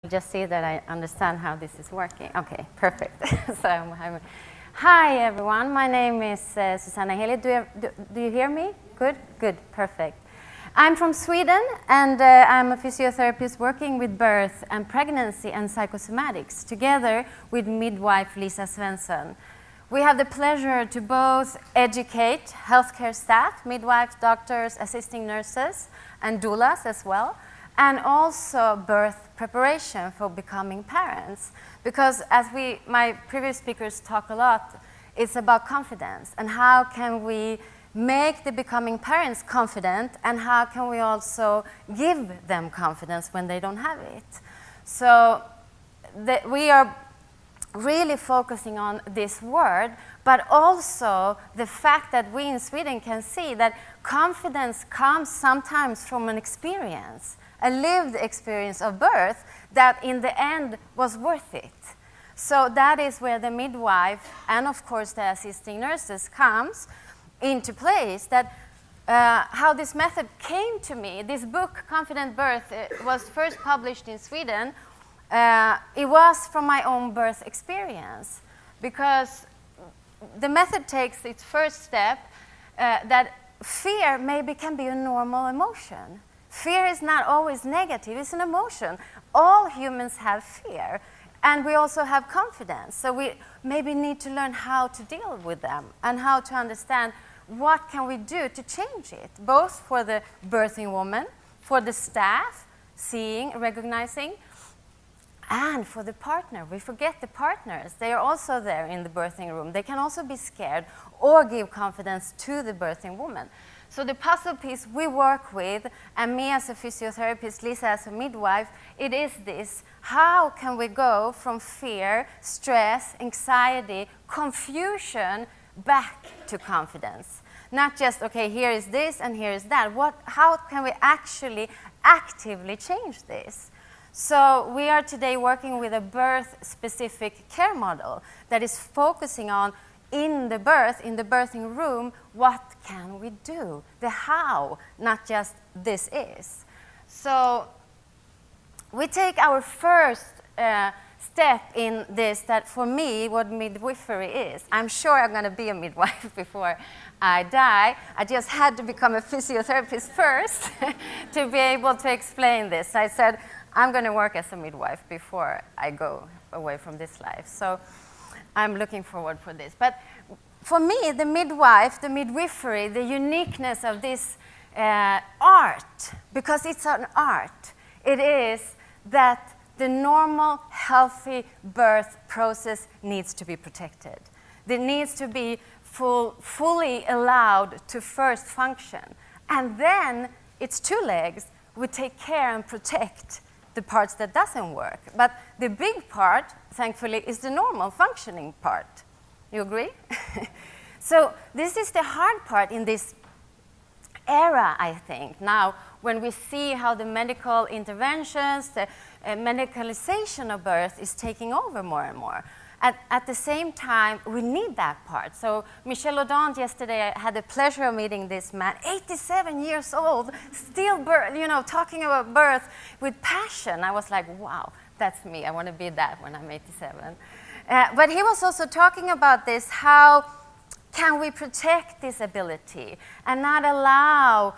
Just see that I understand how this is working. Okay, perfect. Hi everyone, my name is Susanna Heli. Do you hear me? Good, perfect. I'm from Sweden and I'm a physiotherapist working with birth and pregnancy and psychosomatics together with midwife Lisa Svensson. We have the pleasure to both educate healthcare staff, midwives, doctors, assisting nurses, and doulas as well, and also birth preparation for becoming parents. Because as my previous speakers talk a lot, it's about confidence and how can we make the becoming parents confident and how can we also give them confidence when they don't have it. So we are really focusing on this word, but also the fact that we in Sweden can see that confidence comes sometimes from an experience, a lived experience of birth that in the end was worth it. So that is where the midwife and of course the assisting nurses comes into place, that how this method came to me. This book, Confident Birth, was first published in Sweden. It was from my own birth experience, because the method takes its first step that fear maybe can be a normal emotion. Fear is not always negative, it's an emotion. All humans have fear, and we also have confidence. So we maybe need to learn how to deal with them and how to understand what can we do to change it, both for the birthing woman, for the staff, seeing, recognizing, and for the partner. We forget the partners. They are also there in the birthing room. They can also be scared or give confidence to the birthing woman. So the puzzle piece we work with, and me as a physiotherapist, Lisa as a midwife, it is this: how can we go from fear, stress, anxiety, confusion, back to confidence? Not just, okay, here is this and here is that. How can we actually actively change this? So we are today working with a birth-specific care model that is focusing on, in the birthing room, what can we do? The how, not just this is. So we take our first step in this, that for me, what midwifery is. I'm sure I'm going to be a midwife before I die. I just had to become a physiotherapist first to be able to explain this. I said, I'm going to work as a midwife before I go away from this life. So I'm looking forward for this. But for me, the midwife, the midwifery, the uniqueness of this art, because it's an art, it is that the normal, healthy birth process needs to be protected. It needs to be fully allowed to first function. And then it's two legs. We take care and protect the parts that doesn't work. But the big part, thankfully, is the normal functioning part. You agree? So this is the hard part in this era, I think. Now, when we see how the medical interventions, the medicalization of birth is taking over more and more. At the same time, we need that part. So Michel Audin, yesterday, I had the pleasure of meeting this man, 87 years old, still talking about birth with passion. I was like, wow, that's me. I want to be that when I'm 87. But he was also talking about this, how can we protect this ability and not allow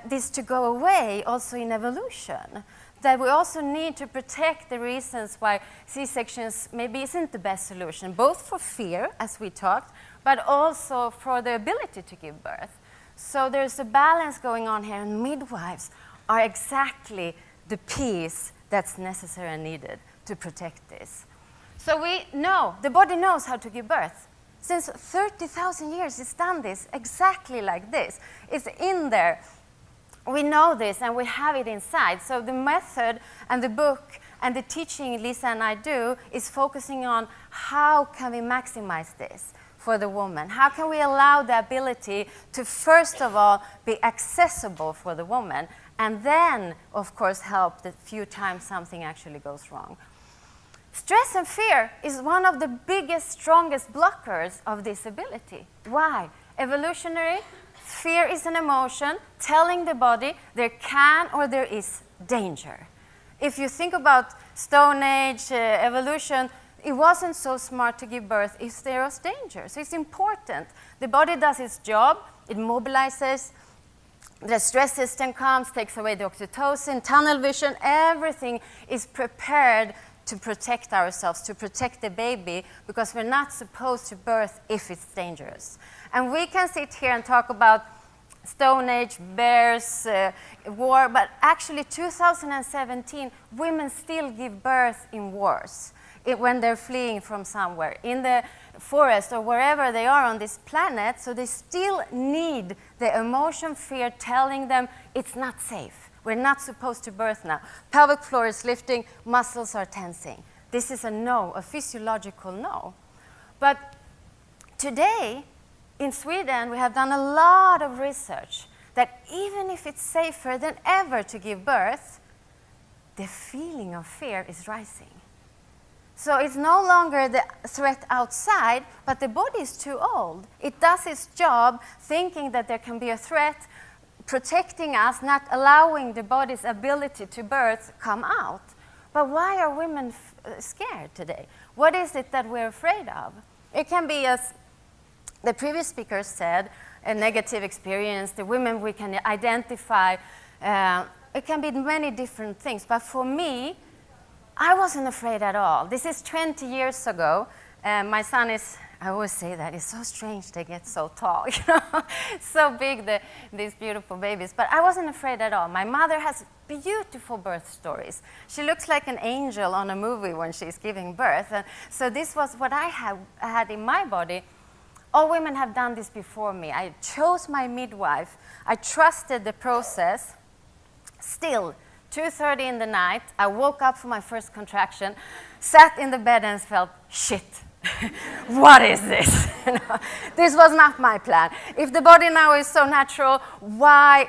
this to go away also in evolution? That we also need to protect the reasons why C-sections maybe isn't the best solution, both for fear, as we talked, but also for the ability to give birth. So there's a balance going on here, and midwives are exactly the piece that's necessary and needed to protect this. So we know, the body knows how to give birth. Since 30,000 years, it's done this exactly like this. It's in there. We know this and we have it inside. So the method and the book and the teaching Lisa and I do is focusing on how can we maximize this for the woman? How can we allow the ability to, first of all, be accessible for the woman, and then, of course, help the few times something actually goes wrong. Stress and fear is one of the biggest, strongest blockers of this ability. Why? Evolutionary, fear is an emotion telling the body there can or there is danger. if you think about Stone Age, evolution, it wasn't so smart to give birth if there was danger. So it's important. The body does its job. It mobilizes. The stress system comes, takes away the oxytocin, tunnel vision. Everything is prepared to protect ourselves, to protect the baby, because we're not supposed to birth if it's dangerous. And we can sit here and talk about Stone Age, bears, war, but actually 2017, women still give birth in wars when they're fleeing from somewhere, in the forest or wherever they are on this planet, so they still need the emotion, fear telling them it's not safe. We're not supposed to birth now. Pelvic floor is lifting, muscles are tensing. This is a no, a physiological no. But today, in Sweden, we have done a lot of research that even if it's safer than ever to give birth, the feeling of fear is rising. So it's no longer the threat outside, but the body is too old. It does its job thinking that there can be a threat, protecting us, not allowing the body's ability to birth come out. But why are women scared today? What is it that we're afraid of? It can be, as the previous speaker said, a negative experience, the women we can identify. It can be many different things. But for me, I wasn't afraid at all. This is 20 years ago. My son is, I always say that, it's so strange they get so tall, you know, so big, these beautiful babies. But I wasn't afraid at all. My mother has beautiful birth stories. She looks like an angel on a movie when she's giving birth. And so this was what I had in my body. All women have done this before me. I chose my midwife. I trusted the process. Still, 2:30 in the night, I woke up for my first contraction, sat in the bed and felt, shit, what is this? You know, this was not my plan. If the body now is so natural, why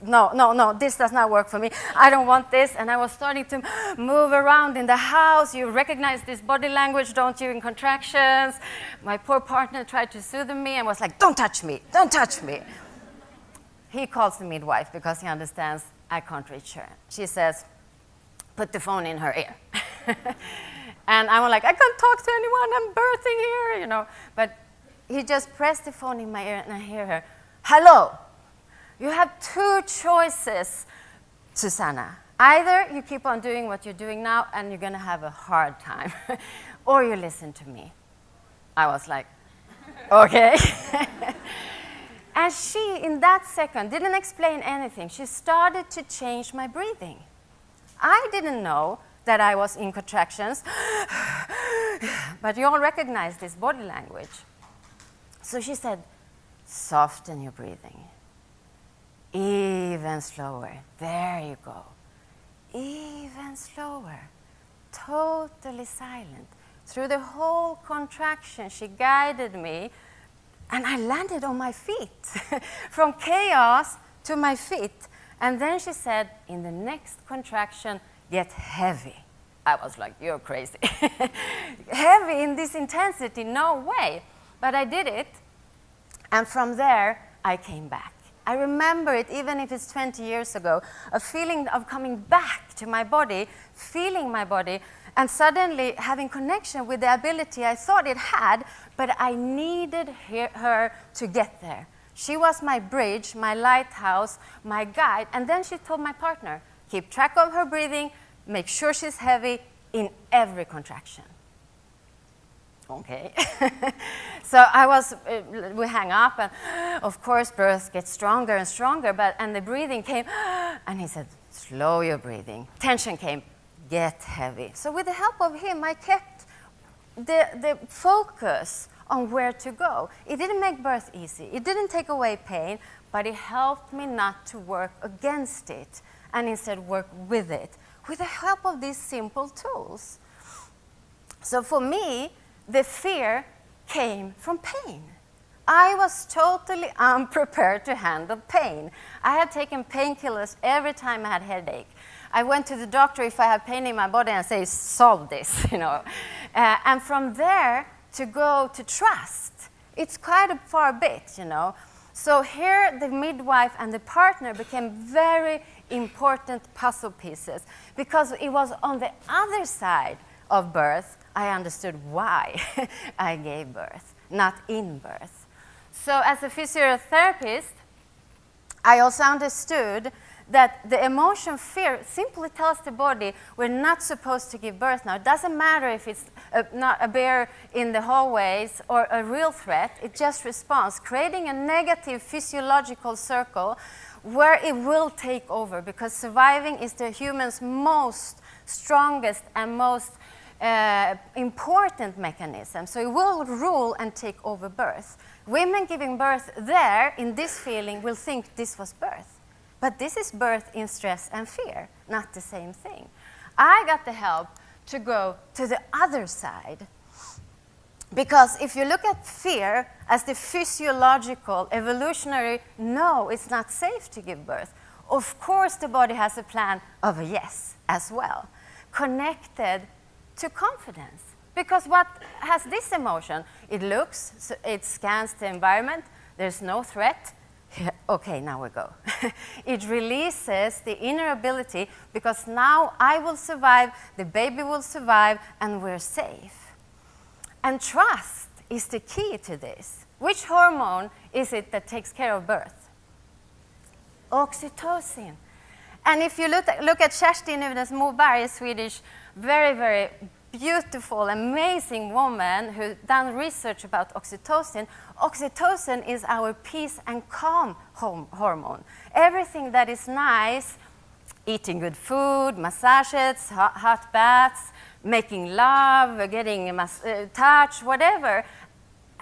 no, this does not work for me. I don't want this. And I was starting to move around in the house. You recognize this body language, don't you, in contractions? My poor partner tried to soothe me and was like, don't touch me, don't touch me. He calls the midwife because he understands I can't reach her. She says, put the phone in her ear. And I'm like, I can't talk to anyone, I'm birthing here, you know. But he just pressed the phone in my ear and I hear her, hello, you have two choices, Susanna. Either you keep on doing what you're doing now and you're gonna have a hard time, or you listen to me. I was like, okay. And she, in that second, didn't explain anything. She started to change my breathing. I didn't know that I was in contractions, but you all recognize this body language. So she said, soften your breathing. Even slower. There you go. Even slower. Totally silent. Through the whole contraction, she guided me. And I landed on my feet, from chaos to my feet. And then she said, in the next contraction, get heavy. I was like, you're crazy. Heavy in this intensity, no way. But I did it, and from there, I came back. I remember it, even if it's 20 years ago, a feeling of coming back to my body, feeling my body, and suddenly having connection with the ability I thought it had, but I needed her to get there. She was my bridge, my lighthouse, my guide, and then she told my partner, keep track of her breathing, make sure she's heavy in every contraction. Okay. So we hang up, and of course birth gets stronger and stronger, and the breathing came, and he said, slow your breathing. Tension came. Get heavy. So with the help of him, I kept the focus on where to go. It didn't make birth easy. It didn't take away pain, but it helped me not to work against it and instead work with it with the help of these simple tools. So for me, the fear came from pain. I was totally unprepared to handle pain. I had taken painkillers every time I had headache. I went to the doctor if I had pain in my body and say, solve this, you know. And from there to go to trust, it's quite a far bit, you know. So here the midwife and the partner became very important puzzle pieces, because it was on the other side of birth I understood why I gave birth, not in birth. So as a physiotherapist, I also understood that the emotion fear simply tells the body we're not supposed to give birth now. It doesn't matter if it's not a bear in the hallways or a real threat, it just responds, creating a negative physiological circle where it will take over, because surviving is the human's most strongest and most important mechanism. So it will rule and take over birth. Women giving birth there in this feeling will think this was birth. But this is birth in stress and fear, not the same thing. I got the help to go to the other side. Because if you look at fear as the physiological, evolutionary, no, it's not safe to give birth, of course the body has a plan of a yes as well, connected to confidence. Because what has this emotion? It looks, so it scans the environment, there's no threat. Okay, now we go. It releases the inner ability, because now I will survive, the baby will survive, and we're safe. And trust is the key to this. Which hormone is it that takes care of birth? Oxytocin. And if you look at Kerstin Nivnes Moberg, a Swedish, very, very beautiful, amazing woman who's done research about oxytocin. Oxytocin is our peace and calm hormone. Everything that is nice, eating good food, massages, hot baths, making love, getting touch, whatever,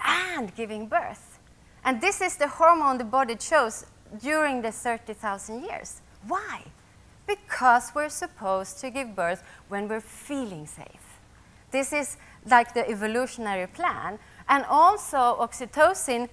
and giving birth. And this is the hormone the body chose during the 30,000 years. Why? Because we're supposed to give birth when we're feeling safe. This is like the evolutionary plan. And also oxytocin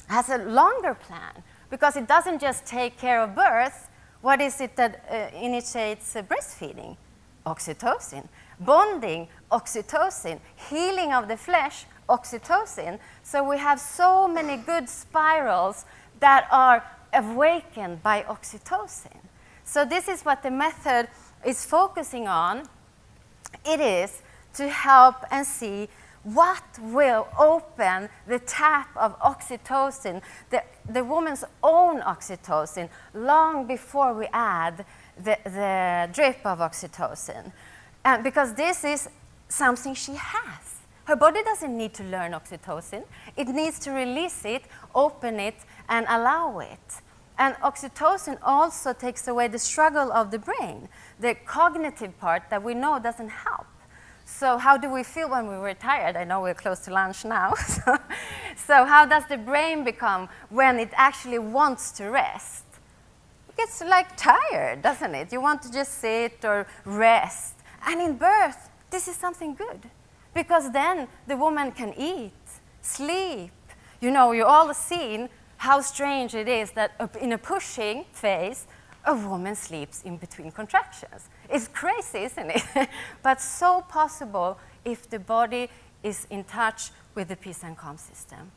has a longer plan, because it doesn't just take care of birth. What is it that initiates breastfeeding? Oxytocin. Bonding, oxytocin. Healing of the flesh, oxytocin. So we have so many good spirals that are awakened by oxytocin. So this is what the method is focusing on. It is to help and see what will open the tap of oxytocin, the woman's own oxytocin, long before we add the drip of oxytocin. Because this is something she has. Her body doesn't need to learn oxytocin. It needs to release it, open it, and allow it. And oxytocin also takes away the struggle of the brain, the cognitive part that we know doesn't help. So how do we feel when we're tired? I know we're close to lunch now. So how does the brain become when it actually wants to rest? It gets like tired, doesn't it? You want to just sit or rest. And in birth, this is something good, because then the woman can eat, sleep. You know, you've all seen how strange it is that in a pushing phase, a woman sleeps in between contractions. It's crazy, isn't it? But so possible if the body is in touch with the peace and calm system.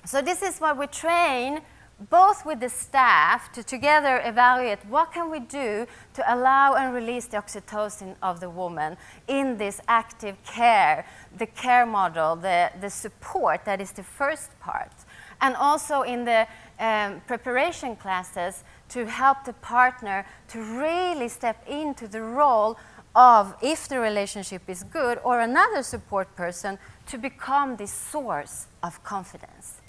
So this is what we train both with the staff to together evaluate what can we do to allow and release the oxytocin of the woman in this active care, the care model, the support, that is the first part. And also in the preparation classes to help the partner to really step into the role of, if the relationship is good, or another support person to become the source of confidence.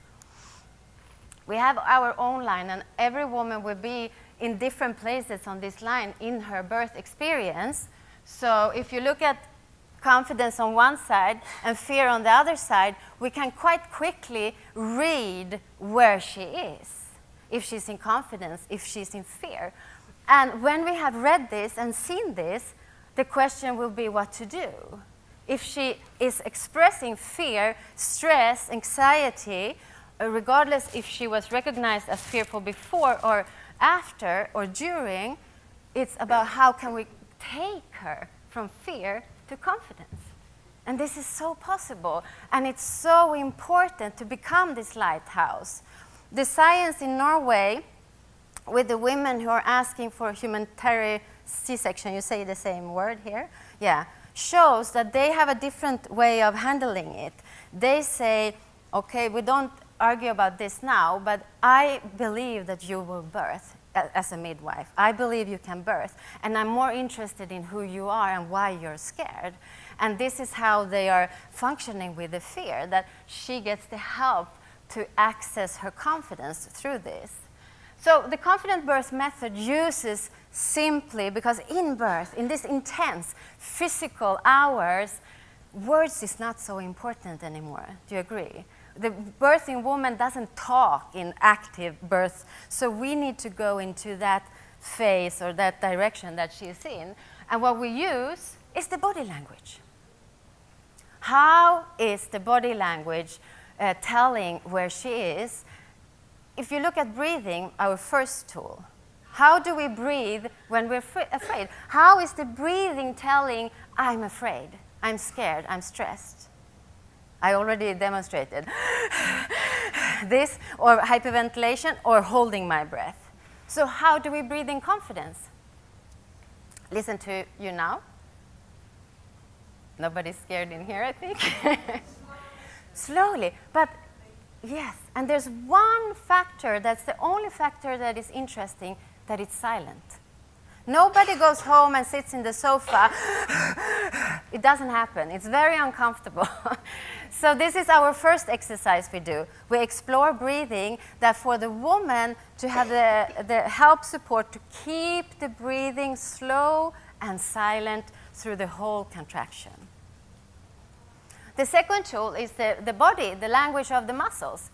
We have our own line, and every woman will be in different places on this line in her birth experience. So if you look at confidence on one side and fear on the other side, we can quite quickly read where she is. If she's in confidence, if she's in fear. And when we have read this and seen this, the question will be what to do. If she is expressing fear, stress, anxiety, regardless if she was recognized as fearful before or after or during, it's about how can we take her from fear to confidence. And this is so possible, and it's so important to become this lighthouse. The science in Norway with the women who are asking for humanitarian C-section, you say the same word here, yeah, shows that they have a different way of handling it. They say, okay, we don't argue about this now, but I believe that you will birth as a midwife. I believe you can birth, and I'm more interested in who you are and why you're scared. And this is how they are functioning with the fear, that she gets the help to access her confidence through this. So the confident birth method uses simply, because in birth, in this intense physical hours, words is not so important anymore. Do you agree? The birthing woman doesn't talk in active birth, so we need to go into that phase or that direction that she's in. And what we use is the body language. How is the body language telling where she is? If you look at breathing, our first tool, how do we breathe when we're afraid? How is the breathing telling, I'm afraid, I'm scared, I'm stressed? I already demonstrated this, or hyperventilation, or holding my breath. So how do we breathe in confidence? Listen to you now. Nobody's scared in here, I think. Slowly, but yes, and there's one factor, that's the only factor that is interesting, that it's silent. Nobody goes home and sits in the sofa. It doesn't happen. It's very uncomfortable. So this is our first exercise we do. We explore breathing, that for the woman to have the help support to keep the breathing slow and silent through the whole contraction. The second tool is the body, the language of the muscles.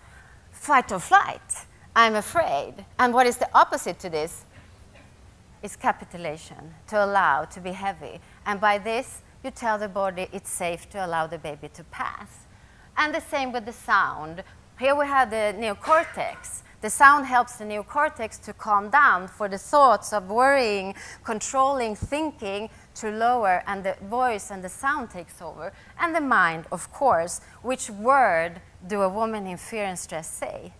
Fight or flight. I'm afraid. And what is the opposite to this? Is capitulation, to allow, to be heavy. And by this, you tell the body it's safe to allow the baby to pass. And the same with the sound. Here we have the neocortex. The sound helps the neocortex to calm down, for the thoughts of worrying, controlling, thinking to lower, and the voice and the sound takes over. And the mind, of course. Which word do a woman in fear and stress say?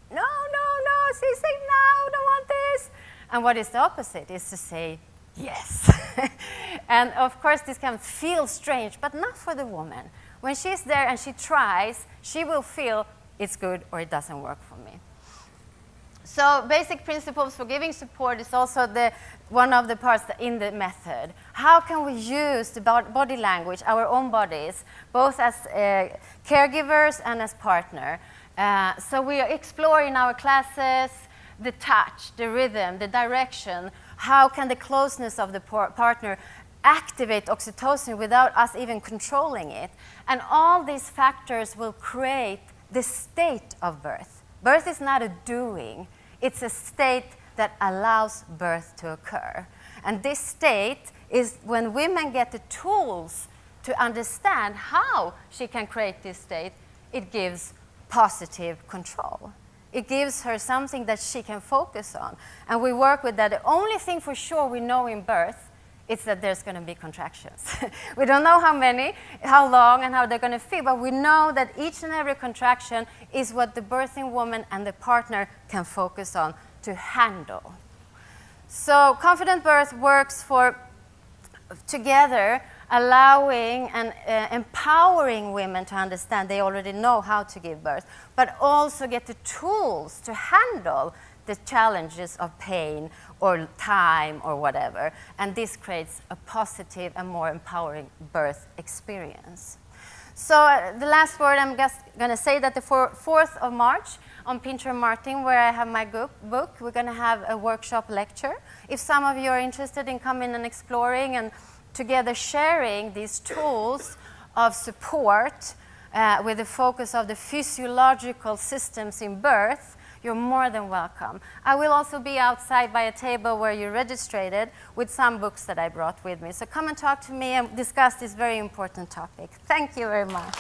No, she's saying no, don't want this. And what is the opposite is to say yes. And of course this can feel strange, but not for the woman. When she's there and she tries, she will feel it's good or it doesn't work for me. So basic principles for giving support is also one of the parts in the method. How can we use the body language, our own bodies, both as caregivers and as partner? So we explore in our classes the touch, the rhythm, the direction. How can the closeness of the partner activate oxytocin without us even controlling it? And all these factors will create the state of birth. Birth is not a doing. It's a state that allows birth to occur. And this state is when women get the tools to understand how she can create this state, it gives positive control. It gives her something that she can focus on. And we work with that. The only thing for sure we know in birth is that there's going to be contractions. We don't know how many, how long, and how they're going to feel, but we know that each and every contraction is what the birthing woman and the partner can focus on to handle. So confident birth works for together, allowing and empowering women to understand they already know how to give birth, but also get the tools to handle the challenges of pain or time or whatever. And this creates a positive and more empowering birth experience. So the last word, I'm just going to say that the 4th of March on Pinter Martin, where I have my book, we're going to have a workshop lecture. If some of you are interested in coming and exploring and together sharing these tools of support with the focus of the physiological systems in birth, you're more than welcome. I will also be outside by a table where you registered with some books that I brought with me. So come and talk to me and discuss this very important topic. Thank you very much.